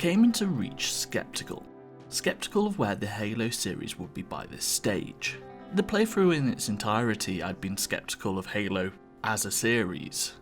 came into Reach skeptical of where the Halo series would be by this stage. The playthrough in its entirety, I'd been skeptical of Halo as a series,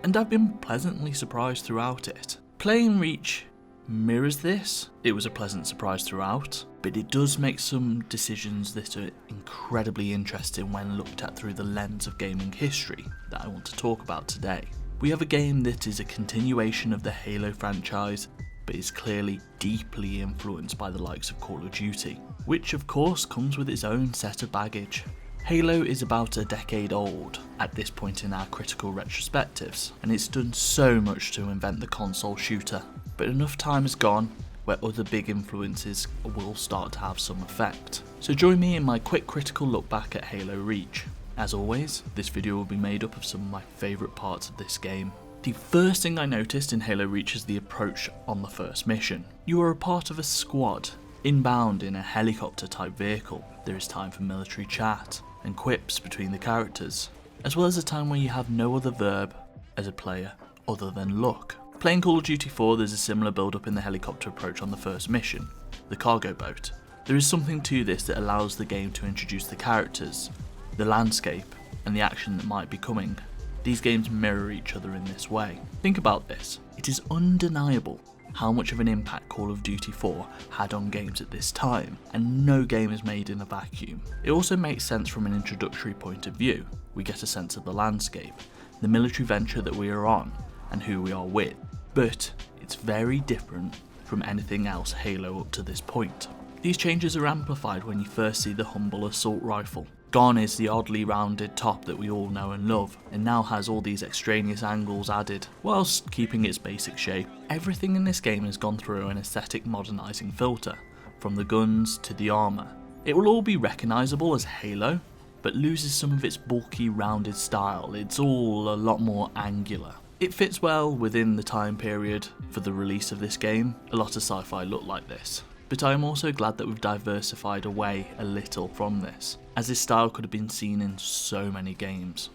and I've been pleasantly surprised throughout it. Playing Reach mirrors this. It was a pleasant surprise throughout, but it does make some decisions that are incredibly interesting when looked at through the lens of gaming history that I want to talk about today. We have a game that is a continuation of the Halo franchise, but is clearly deeply influenced by the likes of Call of Duty, which of course comes with its own set of baggage. Halo is about a decade old at this point in our critical retrospectives, and it's done so much to invent the console shooter, but enough time has gone where other big influences will start to have some effect. So join me in my quick critical look back at Halo Reach. As always, this video will be made up of some of my favourite parts of this game. The first thing I noticed in Halo Reach is the approach on the first mission. You are a part of a squad, inbound in a helicopter type vehicle. There is time for military chat and quips between the characters, as well as a time where you have no other verb as a player other than look. Playing Call of Duty 4, there's a similar build up in the helicopter approach on the first mission, the cargo boat. There is something to this that allows the game to introduce the characters, the landscape, and the action that might be coming. These games mirror each other in this way. Think about this. It is undeniable how much of an impact Call of Duty 4 had on games at this time, and no game is made in a vacuum. It also makes sense from an introductory point of view. We get a sense of the landscape, the military venture that we are on, and who we are with. But it's very different from anything else Halo up to this point. These changes are amplified when you first see the humble assault rifle. Gone is the oddly rounded top that we all know and love, and now has all these extraneous angles added, whilst keeping its basic shape. Everything in this game has gone through an aesthetic modernising filter, from the guns to the armour. It will all be recognisable as Halo, but loses some of its bulky rounded style. It's all a lot more angular. It fits well within the time period for the release of this game. A lot of sci-fi look like this. But I am also glad that we've diversified away a little from this, as this style could have been seen in so many games.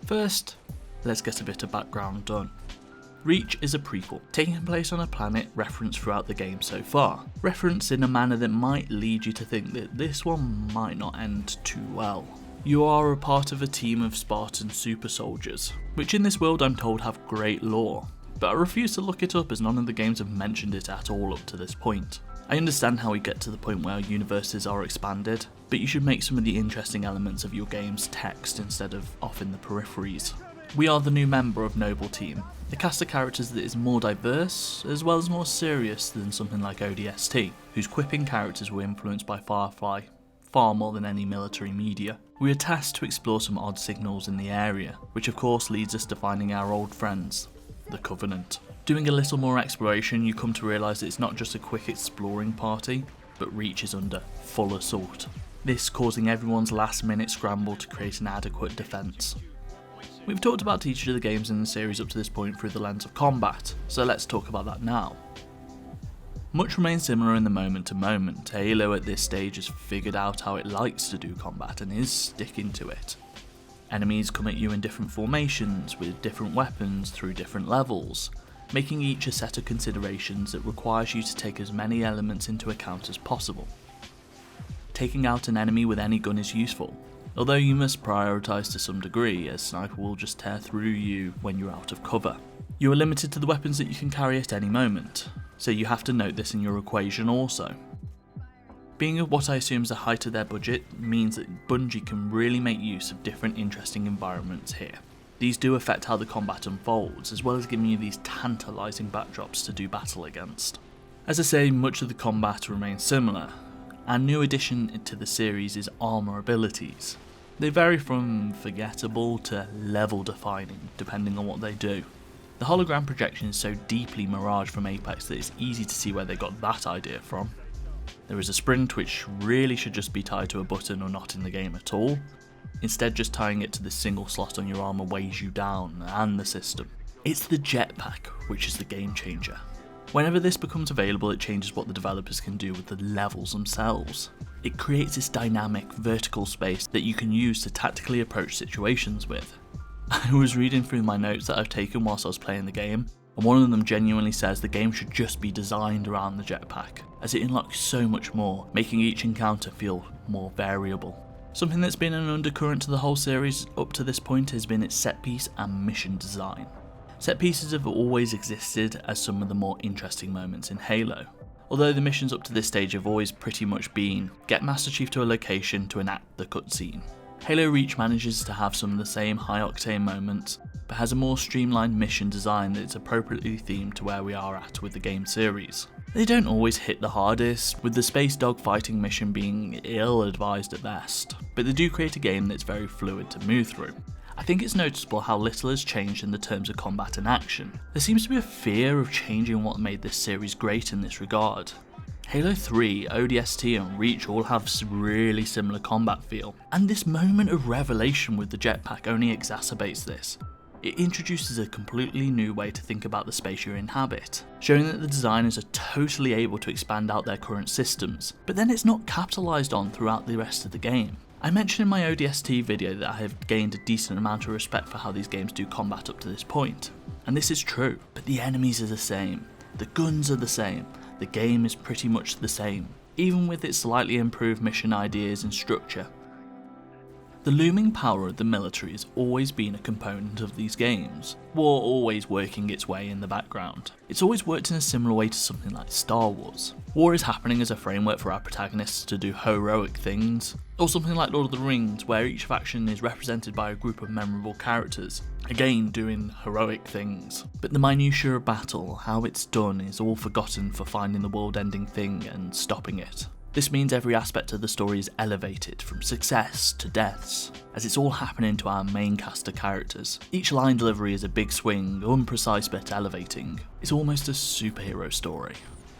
First, let's get a bit of background done. Reach is a prequel, taking place on a planet referenced throughout the game so far, referenced in a manner that might lead you to think that this one might not end too well. You are a part of a team of Spartan super soldiers, which in this world I'm told have great lore, but I refuse to look it up as none of the games have mentioned it at all up to this point. I understand how we get to the point where universes are expanded, but you should make some of the interesting elements of your games text instead of off in the peripheries. We are the new member of Noble Team, a cast of characters that is more diverse as well as more serious than something like ODST, whose quipping characters were influenced by Firefly far more than any military media. We are tasked to explore some odd signals in the area, which of course leads us to finding our old friends, the Covenant. Doing a little more exploration, you come to realise that it's not just a quick exploring party, but Reach is under full assault. This causing everyone's last minute scramble to create an adequate defence. We've talked about each of the games in the series up to this point through the lens of combat, so let's talk about that now. Much remains similar in the moment to moment. Halo at this stage has figured out how it likes to do combat and is sticking to it. Enemies come at you in different formations, with different weapons through different levels, making each a set of considerations that requires you to take as many elements into account as possible. Taking out an enemy with any gun is useful, although you must prioritise to some degree, as sniper will just tear through you when you're out of cover. You are limited to the weapons that you can carry at any moment, so you have to note this in your equation also. Being at what I assume is the height of their budget means that Bungie can really make use of different interesting environments here. These do affect how the combat unfolds, as well as giving you these tantalising backdrops to do battle against. As I say, much of the combat remains similar. Our new addition to the series is armour abilities. They vary from forgettable to level defining, depending on what they do. The hologram projection is so deeply Mirage from Apex that it's easy to see where they got that idea from. There is a sprint which really should just be tied to a button or not in the game at all. Instead, just tying it to the single slot on your armour weighs you down, and the system. It's the jetpack which is the game changer. Whenever this becomes available, it changes what the developers can do with the levels themselves. It creates this dynamic vertical space that you can use to tactically approach situations with. I was reading through my notes that I've taken whilst I was playing the game, and one of them genuinely says the game should just be designed around the jetpack, as it unlocks so much more, making each encounter feel more variable. Something that's been an undercurrent to the whole series up to this point has been its set piece and mission design. Set pieces have always existed as some of the more interesting moments in Halo, although the missions up to this stage have always pretty much been get Master Chief to a location to enact the cutscene. Halo Reach manages to have some of the same high octane moments, but has a more streamlined mission design that's appropriately themed to where we are at with the game series. They don't always hit the hardest, with the space dogfighting mission being ill-advised at best, but they do create a game that's very fluid to move through. I think it's noticeable how little has changed in the terms of combat and action. There seems to be a fear of changing what made this series great in this regard. Halo 3, ODST and Reach all have really similar combat feel, and this moment of revelation with the jetpack only exacerbates this. It introduces a completely new way to think about the space you inhabit, showing that the designers are totally able to expand out their current systems, but then it's not capitalised on throughout the rest of the game. I mentioned in my ODST video that I have gained a decent amount of respect for how these games do combat up to this point, and this is true, but the enemies are the same, the guns are the same, the game is pretty much the same, even with its slightly improved mission ideas and structure. The looming power of the military has always been a component of these games, war always working its way in the background. It's always worked in a similar way to something like Star Wars. War is happening as a framework for our protagonists to do heroic things, or something like Lord of the Rings, where each faction is represented by a group of memorable characters, again doing heroic things. But the minutiae of battle, how it's done, is all forgotten for finding the world-ending thing and stopping it. This means every aspect of the story is elevated, from success to deaths, as it's all happening to our main cast of characters. Each line delivery is a big swing, unprecise but elevating. It's almost a superhero story.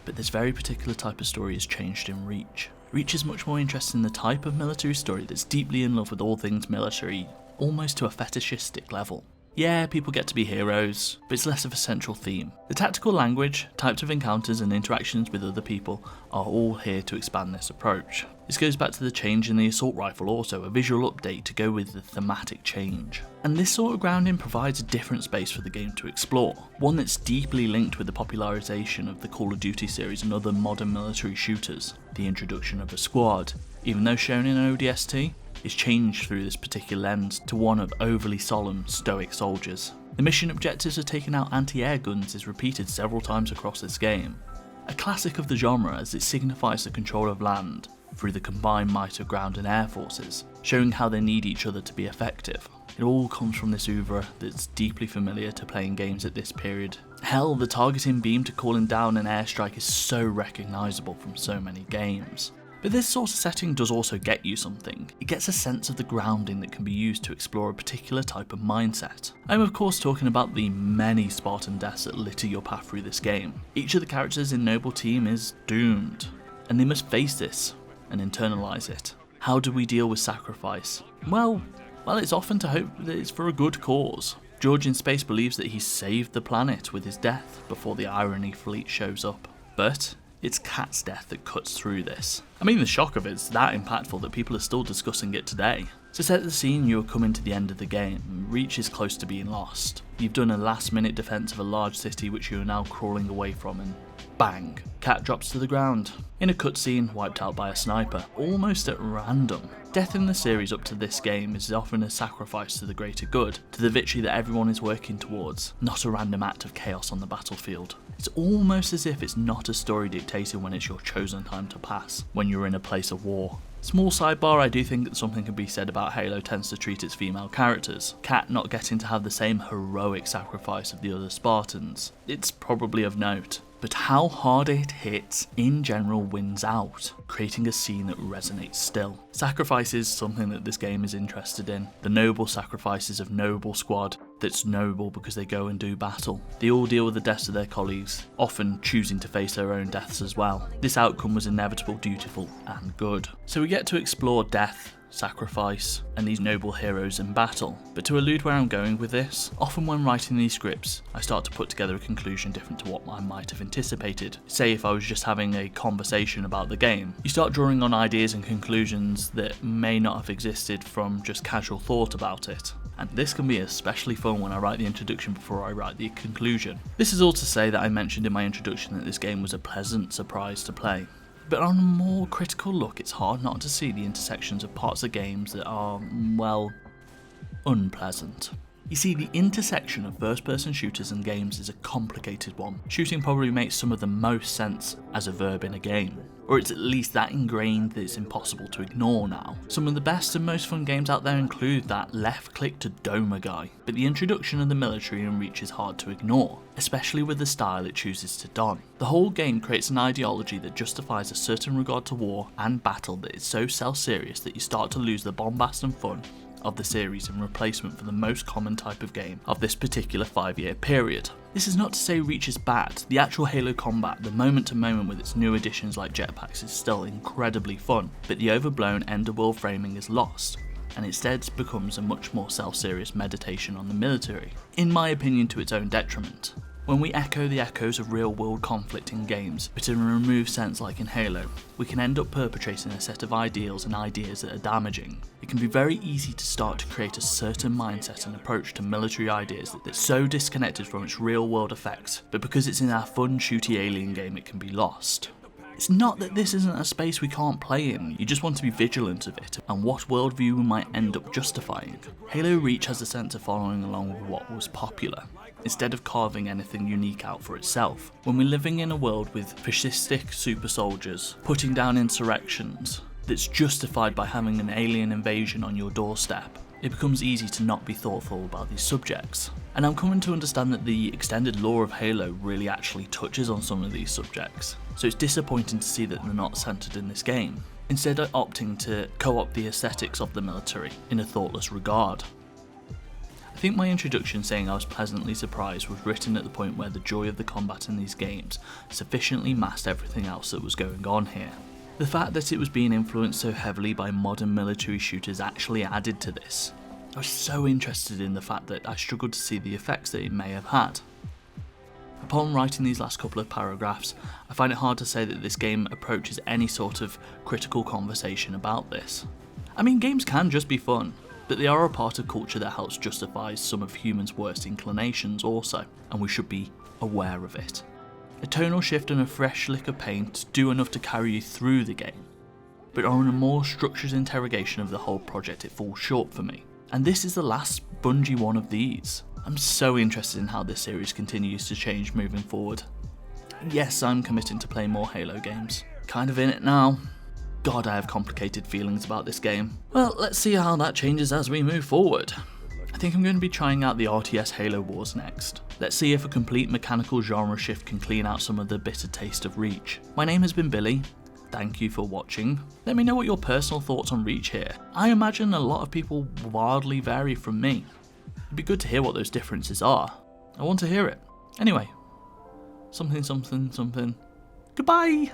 But this very particular type of story has changed in Reach. Reach is much more interested in the type of military story that's deeply in love with all things military, almost to a fetishistic level. Yeah, people get to be heroes, but it's less of a central theme. The tactical language, types of encounters and interactions with other people are all here to expand this approach. This goes back to the change in the assault rifle, also a visual update to go with the thematic change. And this sort of grounding provides a different space for the game to explore, one that's deeply linked with the popularisation of the Call of Duty series and other modern military shooters. The introduction of a squad, even though shown in ODST, is changed through this particular lens to one of overly solemn, stoic soldiers. The mission objectives of taking out anti-air guns is repeated several times across this game, a classic of the genre as it signifies the control of land through the combined might of ground and air forces, showing how they need each other to be effective. It all comes from this oeuvre that's deeply familiar to playing games at this period. Hell, the targeting beam to calling down an airstrike is so recognisable from so many games. But this sort of setting does also get you something. It gets a sense of the grounding that can be used to explore a particular type of mindset. I'm of course talking about the many Spartan deaths that litter your path through this game. Each of the characters in Noble Team is doomed, and they must face this and internalise it. How do we deal with sacrifice? Well, it's often to hope that it's for a good cause. George in space believes that he saved the planet with his death before the Irony fleet shows up. But it's Kat's death that cuts through this. I mean, the shock of it's that impactful that people are still discussing it today. To set the scene, you are coming to the end of the game. Reach is close to being lost. You've done a last-minute defense of a large city which you are now crawling away from, and bang, Kat drops to the ground. In a cutscene, wiped out by a sniper, almost at random. Death in the series up to this game is often a sacrifice to the greater good, to the victory that everyone is working towards, not a random act of chaos on the battlefield. It's almost as if it's not a story dictated when it's your chosen time to pass, when you're in a place of war. Small sidebar, I do think that something can be said about Halo tends to treat its female characters. Kat not getting to have the same heroic sacrifice of the other Spartans. It's probably of note. But how hard it hits in general wins out, creating a scene that resonates still. Sacrifice is something that this game is interested in. The noble sacrifices of Noble Squad that's noble because they go and do battle. They all deal with the deaths of their colleagues, often choosing to face their own deaths as well. This outcome was inevitable, dutiful and good. So we get to explore death sacrifice, and these noble heroes in battle. But to allude where I'm going with this, often when writing these scripts, I start to put together a conclusion different to what I might have anticipated. Say if I was just having a conversation about the game, you start drawing on ideas and conclusions that may not have existed from just casual thought about it. And this can be especially fun when I write the introduction before I write the conclusion. This is all to say that I mentioned in my introduction that this game was a pleasant surprise to play. But on a more critical look, it's hard not to see the intersections of parts of games that are, well, unpleasant. You see, the intersection of first-person shooters and games is a complicated one. Shooting probably makes some of the most sense as a verb in a game, or it's at least that ingrained that it's impossible to ignore now. Some of the best and most fun games out there include that left-click to Doma guy, but the introduction of the military in Reach is hard to ignore, especially with the style it chooses to don. The whole game creates an ideology that justifies a certain regard to war and battle that is so self-serious that you start to lose the bombast and fun of the series in replacement for the most common type of game of this particular 5-year period. This is not to say Reach is bad. The actual Halo combat, the moment to moment with its new additions like jetpacks, is still incredibly fun, but the overblown end of world framing is lost, and instead becomes a much more self-serious meditation on the military, in my opinion to its own detriment. When we echo the echoes of real-world conflict in games, but in a removed sense like in Halo, we can end up perpetrating a set of ideals and ideas that are damaging. It can be very easy to start to create a certain mindset and approach to military ideas that's so disconnected from its real-world effects, but because it's in our fun, shooty alien game it can be lost. It's not that this isn't a space we can't play in, you just want to be vigilant of it and what worldview we might end up justifying. Halo Reach has a sense of following along with what was popular, instead of carving anything unique out for itself. When we're living in a world with fascistic super soldiers putting down insurrections that's justified by having an alien invasion on your doorstep, it becomes easy to not be thoughtful about these subjects. And I'm coming to understand that the extended lore of Halo really actually touches on some of these subjects, so it's disappointing to see that they're not centred in this game, instead of opting to co-opt the aesthetics of the military in a thoughtless regard. I think my introduction saying I was pleasantly surprised was written at the point where the joy of the combat in these games sufficiently masked everything else that was going on here. The fact that it was being influenced so heavily by modern military shooters actually added to this. I was so interested in the fact that I struggled to see the effects that it may have had. Upon writing these last couple of paragraphs, I find it hard to say that this game approaches any sort of critical conversation about this. I mean, games can just be fun, but they are a part of culture that helps justify some of humans' worst inclinations also, and we should be aware of it. A tonal shift and a fresh lick of paint do enough to carry you through the game, but on a more structured interrogation of the whole project it falls short for me. And this is the last Bungie one of these. I'm so interested in how this series continues to change moving forward. Yes, I'm committing to play more Halo games. Kind of in it now. God, I have complicated feelings about this game. Well, let's see how that changes as we move forward. I think I'm going to be trying out the RTS Halo Wars next. Let's see if a complete mechanical genre shift can clean out some of the bitter taste of Reach. My name has been Billy. Thank you for watching. Let me know what your personal thoughts on Reach here. I imagine a lot of people wildly vary from me. It'd be good to hear what those differences are. I want to hear it. Anyway, something. Goodbye!